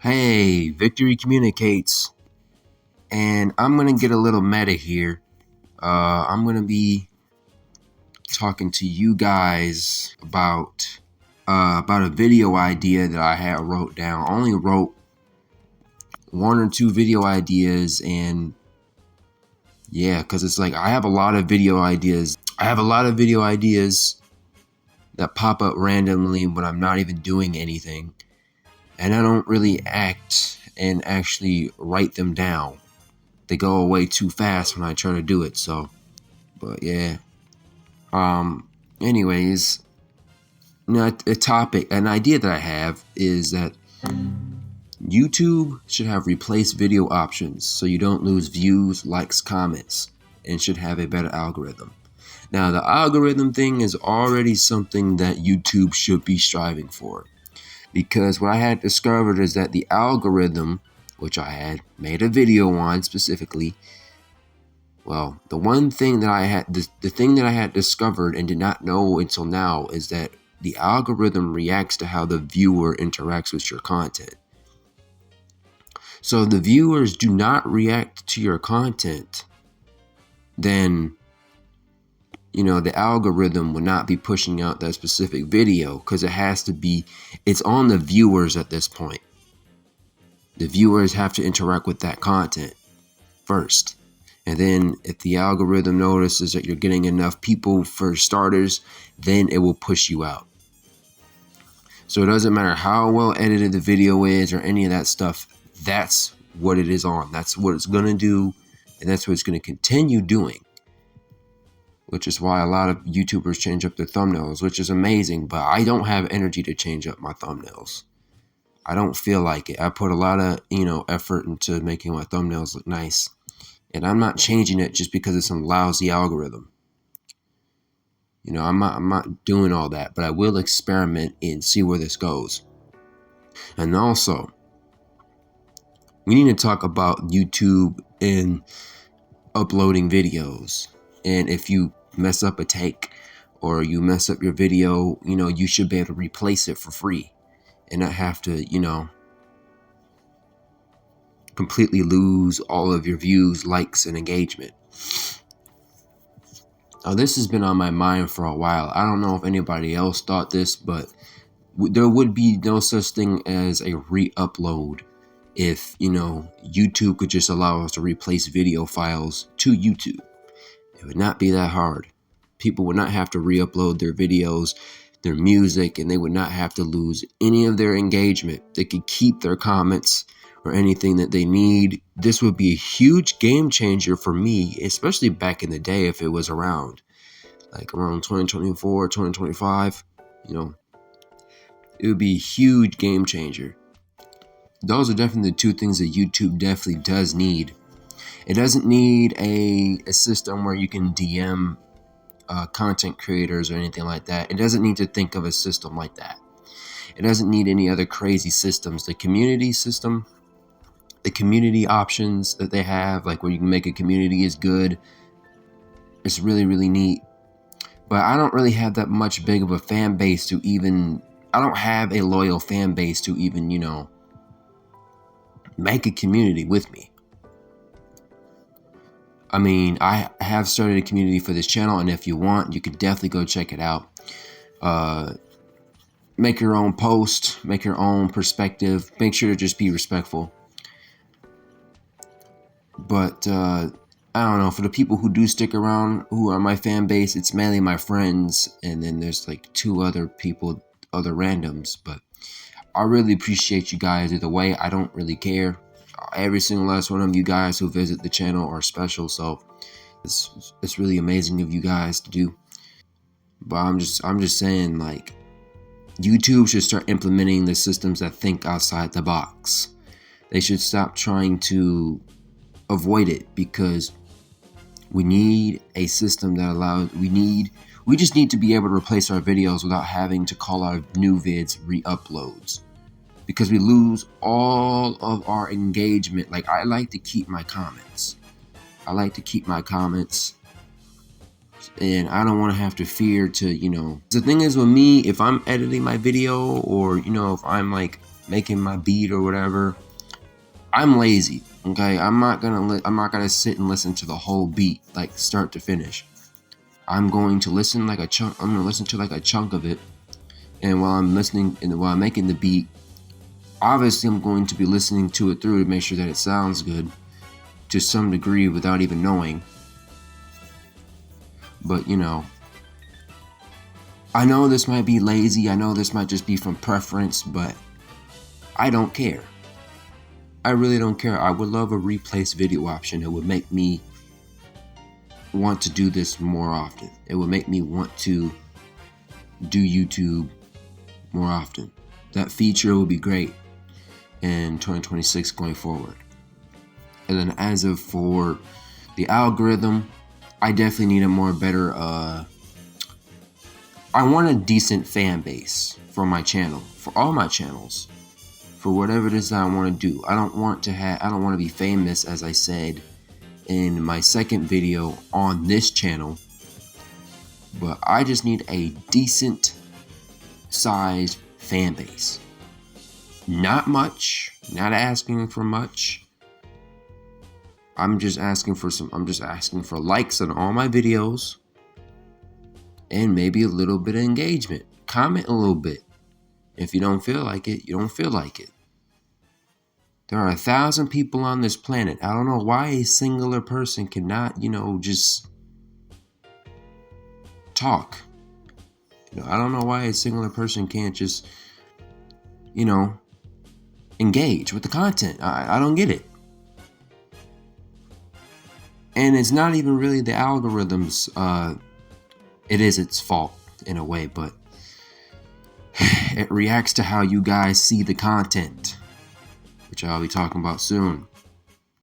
Hey, Victory Communicates, and I'm gonna get a little meta here. I'm gonna be talking to you guys about a video idea that I had wrote down. I only wrote one or two video ideas, and yeah, because it's like I have a lot of video ideas. I have a lot of video ideas that pop up randomly when I'm not even doing anything, and I don't really act and actually write them down. They go away too fast when I try to do it. But yeah. Anyways, an idea that I have is that YouTube should have replace video options so you don't lose views, likes, comments, and should have a better algorithm. Now, the algorithm thing is already something that YouTube should be striving for, because what I had discovered is that the algorithm, which I had made a video on specifically, well, the thing that I had discovered and did not know until now is that the algorithm reacts to how the viewer interacts with your content. So if the viewers do not react to your content, then the algorithm will not be pushing out that specific video, because it's on the viewers at this point. The viewers have to interact with that content first. And then if the algorithm notices that you're getting enough people for starters, then it will push you out. So it doesn't matter how well edited the video is or any of that stuff. That's what it is on. That's what it's going to do. And that's what it's going to continue doing. Which is why a lot of YouTubers change up their thumbnails, which is amazing. But I don't have energy to change up my thumbnails. I don't feel like it. I put a lot of, effort into making my thumbnails look nice. And I'm not changing it just because it's some lousy algorithm. I'm not doing all that, but I will experiment and see where this goes. And also, we need to talk about YouTube and uploading videos. And if you mess up a take or you mess up your video, you should be able to replace it for free and not have to, completely lose all of your views, likes, and engagement. Now, this has been on my mind for a while. I don't know if anybody else thought this, but there would be no such thing as a re-upload if, YouTube could just allow us to replace video files to YouTube. It would not be that hard. People would not have to re-upload their videos, their music, and they would not have to lose any of their engagement. They could keep their comments or anything that they need. This would be a huge game changer for me, especially back in the day if it was around, like around 2024, 2025, it would be a huge game changer. Those are definitely the two things that YouTube definitely does need. It doesn't need a system where you can DM content creators or anything like that. It doesn't need to think of a system like that. It doesn't need any other crazy systems. The community system, the community options that they have, like where you can make a community, is good. It's really, really neat. But I don't really have that much big of a fan base to even, I don't have a loyal fan base to even, make a community with me. I mean, I have started a community for this channel, and if you want, you can definitely go check it out. Make your own post, make your own perspective. Make sure to just be respectful. But I don't know, for the people who do stick around, who are my fan base, it's mainly my friends, and then there's like two other people, other randoms. But I really appreciate you guys either way. I don't really care. Every single last one of you guys who visit the channel are special, so it's really amazing of you guys to do. But I'm just saying, like, YouTube should start implementing the systems that think outside the box. They should stop trying to avoid it, because we need a system that allows, we just need to be able to replace our videos without having to call our new vids re-uploads, because we lose all of our engagement. Like, I like to keep my comments. and I don't want to have to fear to, the thing is with me, if I'm editing my video, or if I'm like making my beat or whatever, I'm lazy. Okay, I'm not gonna sit and listen to the whole beat like start to finish. I'm going to listen like a chunk. I'm gonna listen to like a chunk of it, and while I'm listening and while I'm making the beat, obviously I'm going to be listening to it through to make sure that it sounds good to some degree without even knowing. But I know this might be lazy. I know this might just be from preference, but I don't care. I really don't care. I would love a replace video option. It would make me want to do this more often. It would make me want to do YouTube more often. That feature would be great in 2026 going forward. And then as of for the algorithm, I definitely need a more better I want a decent fan base for my channel, for all my channels, for whatever it is that I want to do. I don't want to be famous, as I said in my second video on this channel, but I just need a decent sized fan base. Not much, not asking for much. I'm just asking for likes on all my videos and maybe a little bit of engagement. Comment a little bit. If you don't feel like it, you don't feel like it. There are 1,000 people on this planet. I don't know why a singular person cannot, just talk. I don't know why a singular person can't just, engage with the content. I don't get it. And it's not even really the algorithms. It is its fault in a way, but it reacts to how you guys see the content, which I'll be talking about soon.